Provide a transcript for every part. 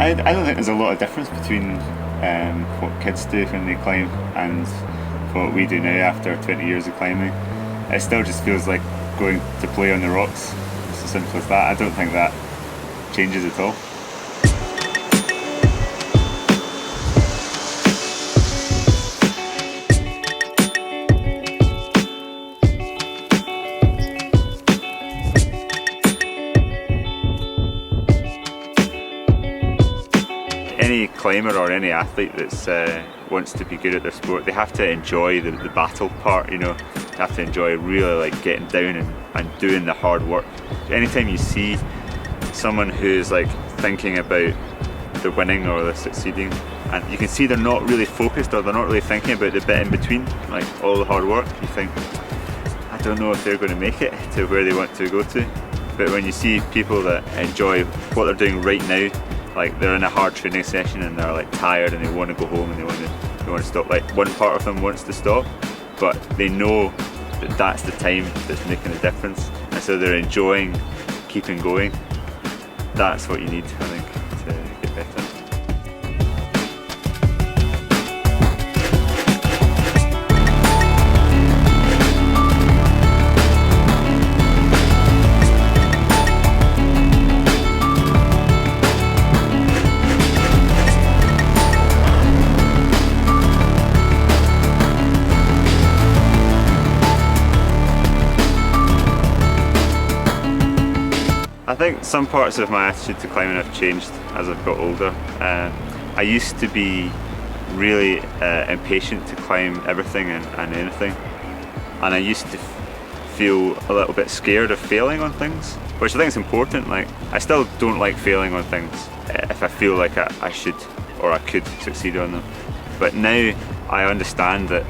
I don't think there's a lot of difference between what kids do when they climb and what we do now after 20 years of climbing. It still just feels like going to play on the rocks. It's as simple as that. I don't think that changes at all. Any climber or any athlete that wants to be good at their sport, they have to enjoy the battle part, you know. They have to enjoy really like getting down and doing the hard work. Anytime you see someone who's like thinking about the winning or the succeeding, and you can see they're not really focused or they're not really thinking about the bit in between, like all the hard work, you think, I don't know if they're going to make it to where they want to go to. But when you see people that enjoy what they're doing right now, like they're in a hard training session and they're like tired and they want to go home and they want to stop. Like one part of them wants to stop, but they know that that's the time that's making the difference, and so they're enjoying keeping going. That's what you need, I think, to get better. I think some parts of my attitude to climbing have changed as I've got older. I used to be really impatient to climb everything and anything, and I used to feel a little bit scared of failing on things, which I think is important. Like, I still don't like failing on things if I feel like I should or I could succeed on them. But now I understand that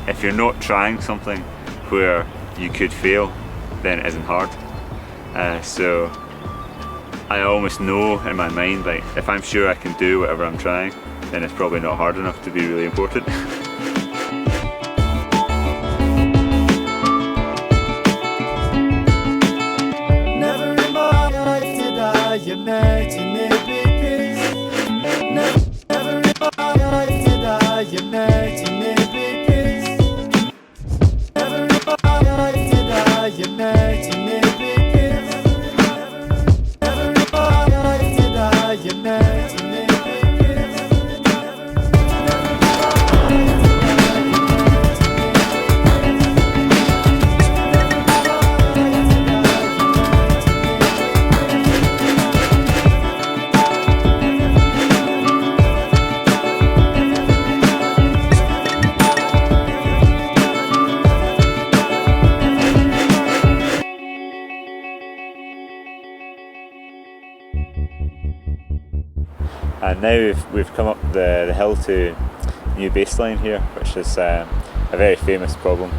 if you're not trying something where you could fail, then it isn't hard. So I almost know in my mind, like, if I'm sure I can do whatever I'm trying, then it's probably not hard enough to be really important. Never in my life did I imagine it'd be peace. Never in my life did I imagine it'd be peace. Never in my life did I imagine it'd be peace. And now we've come up the hill to new baseline here, which is a very famous problem.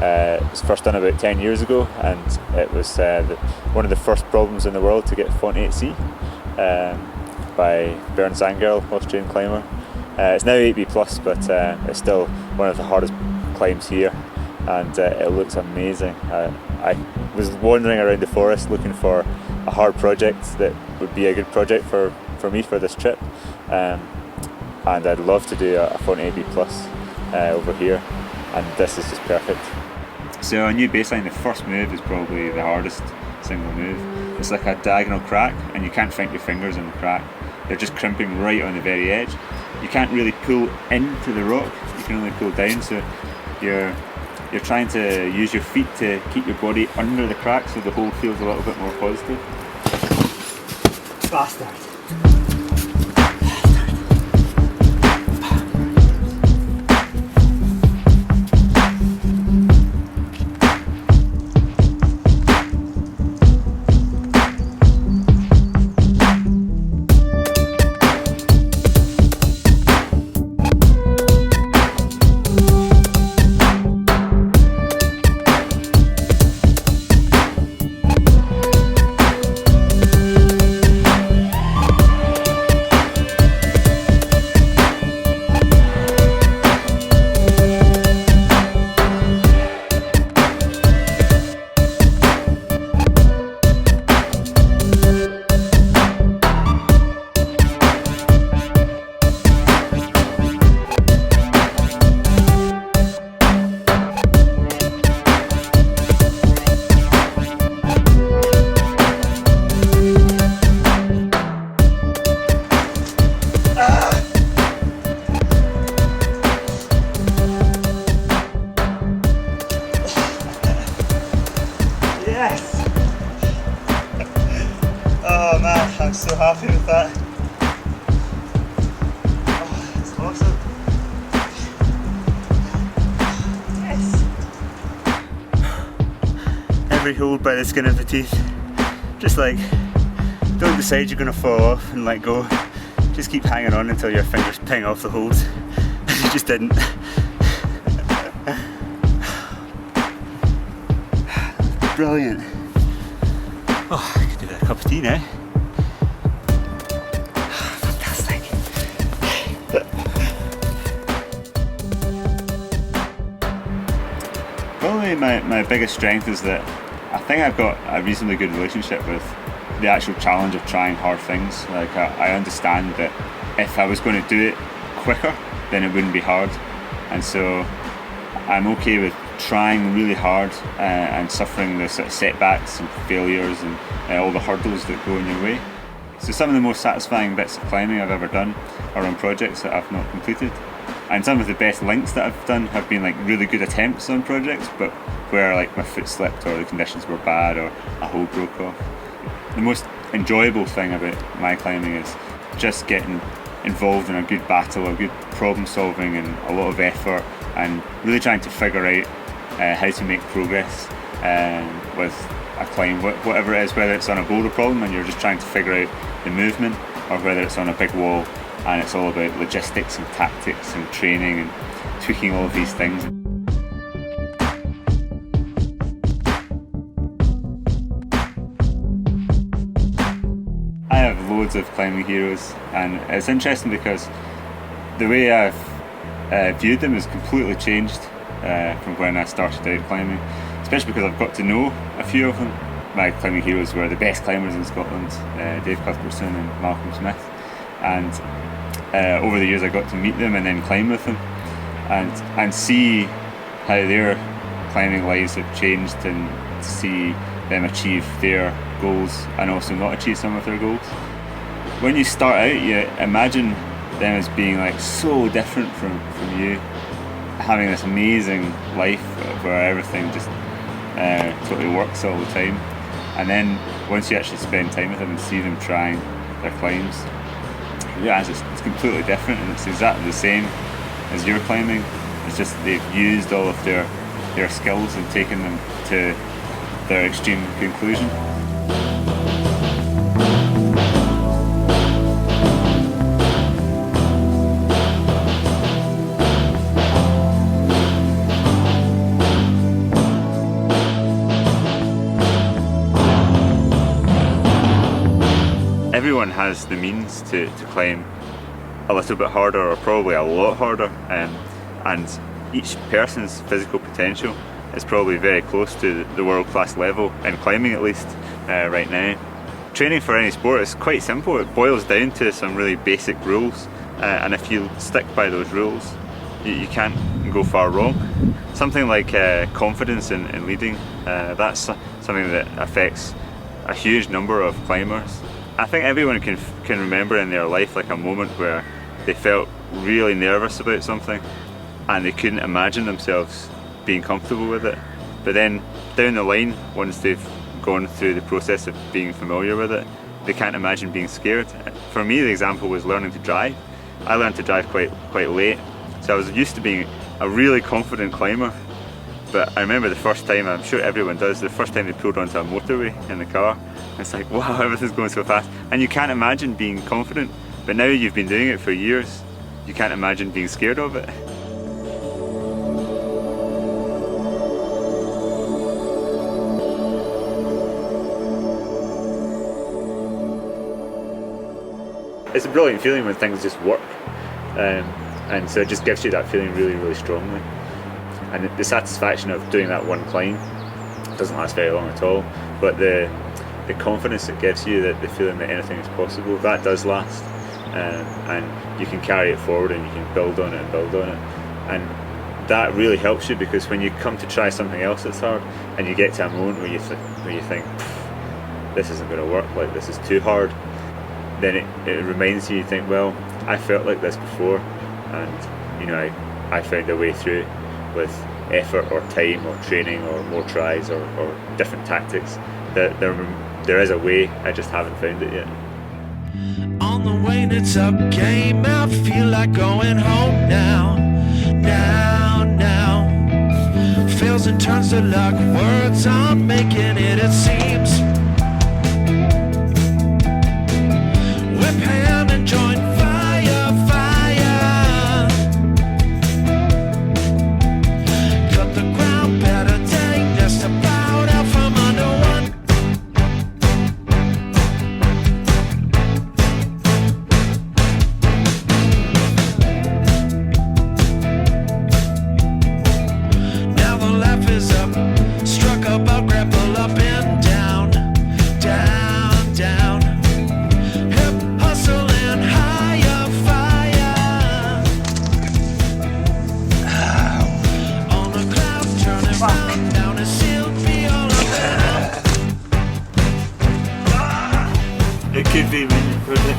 It was first done about 10 years ago, and it was one of the first problems in the world to get Font 8C by Bernd Zangerl, Austrian climber. It's now 8B+, but it's still one of the hardest climbs here, and it looks amazing. I was wandering around the forest looking for a hard project that would be a good project for me for this trip, and I'd love to do a Font 8B+ over here, and this is just perfect. So a new baseline, the first move is probably the hardest single move. It's like a diagonal crack, and you can't find your fingers in the crack. They're just crimping right on the very edge. You can't really pull into the rock, you can only pull down, so you're trying to use your feet to keep your body under the crack so the hold feels a little bit more positive. Bastard. every hold by the skin of the teeth. Just like, don't decide you're going to fall off and let go. Just keep hanging on until your fingers ping off the holds. And you just didn't. Brilliant. Oh, I could do that a cup of tea now. Fantastic. Probably my biggest strength is that I think I've got a reasonably good relationship with the actual challenge of trying hard things. Like I understand that if I was going to do it quicker, then it wouldn't be hard. And so I'm okay with trying really hard and suffering the sort of setbacks and failures and all the hurdles that go in your way. So some of the most satisfying bits of climbing I've ever done are on projects that I've not completed. And some of the best links that I've done have been like really good attempts on projects, but where like my foot slipped or the conditions were bad or a hold broke off. The most enjoyable thing about my climbing is just getting involved in a good battle, a good problem solving and a lot of effort, and really trying to figure out how to make progress with a climb, whatever it is, whether it's on a boulder problem and you're just trying to figure out the movement, or whether it's on a big wall and it's all about logistics and tactics and training and tweaking all of these things. I have loads of climbing heroes, and it's interesting because the way I've viewed them has completely changed from when I started out climbing, especially because I've got to know a few of them. My climbing heroes were the best climbers in Scotland, Dave MacLeod and Malcolm Smith, and over the years I got to meet them and then climb with them and see how their climbing lives have changed and see them achieve their goals and also not achieve some of their goals. When you start out, you imagine them as being like so different from you, having this amazing life where everything just totally works all the time, and then once you actually spend time with them and see them trying their climbs, you realise it's completely different and it's exactly the same as your climbing. It's just they've used all of their skills and taken them to their extreme conclusion. Everyone has the means to climb a little bit harder or probably a lot harder, and each person's physical potential is probably very close to the world-class level in climbing, at least right now. Training for any sport is quite simple. It boils down to some really basic rules, and if you stick by those rules, you can't go far wrong. Something like confidence in leading, that's something that affects a huge number of climbers. I think everyone can remember in their life like a moment where they felt really nervous about something and they couldn't imagine themselves being comfortable with it. But then down the line, once they've gone through the process of being familiar with it, they can't imagine being scared. For me, the example was learning to drive. I learned to drive quite late, so I was used to being a really confident climber. But I remember the first time, I'm sure everyone does, the first time they pulled onto a motorway in the car, it's like, wow, everything's going so fast. And you can't imagine being confident, but now you've been doing it for years, you can't imagine being scared of it. It's a brilliant feeling when things just work, and so it just gives you that feeling really, really strongly. And the satisfaction of doing that one climb doesn't last very long at all, but the confidence it gives you, the feeling that anything is possible, that does last, and you can carry it forward and you can build on it and build on it, and that really helps you, because when you come to try something else that's hard and you get to a moment where you think this isn't going to work, like this is too hard, then it reminds you, think, well, I felt like this before, and you know, I found a way through with effort or time or training or more tries or different tactics. That there is a way, I just haven't found it yet. On the way to Top came out, feel like going home now. Feels a it turns to luck. Words aren't making it seems. Whip hand and join fire, fire. Cut the ground better, take just about out from under one. Now the laugh is up, struck about, grapple up and down, down, down. Hip hustling higher, fire. On a cloud, turning round, down a seal, be all up and up. It could be when you put it.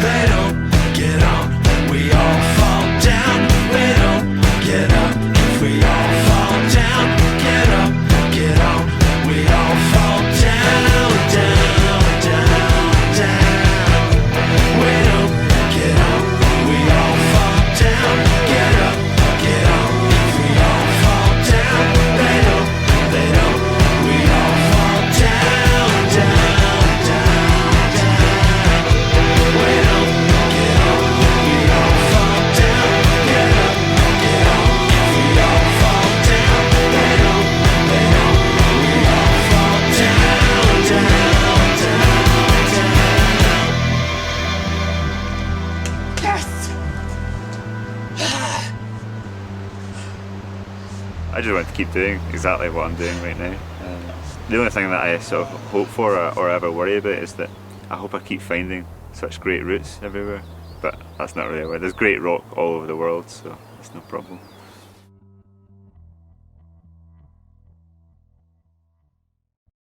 They don't get on, we all fall down. We don't get up, we all fall down. Get up, get on, we all fall down, down, down, down. We don't get up, we all fall down. Get up, get on, we all fall down. They don't, we all fall down, down, down, down. We don't get up, we all fall down. Get up, get on, we all fall down. They don't, we all fall down, down, down, down. Yes! I just want to keep doing exactly what I'm doing right now. The only thing that I sort of hope for or ever worry about is that I hope I keep finding such great routes everywhere. But that's not really a word. There's great rock all over the world, so that's no problem.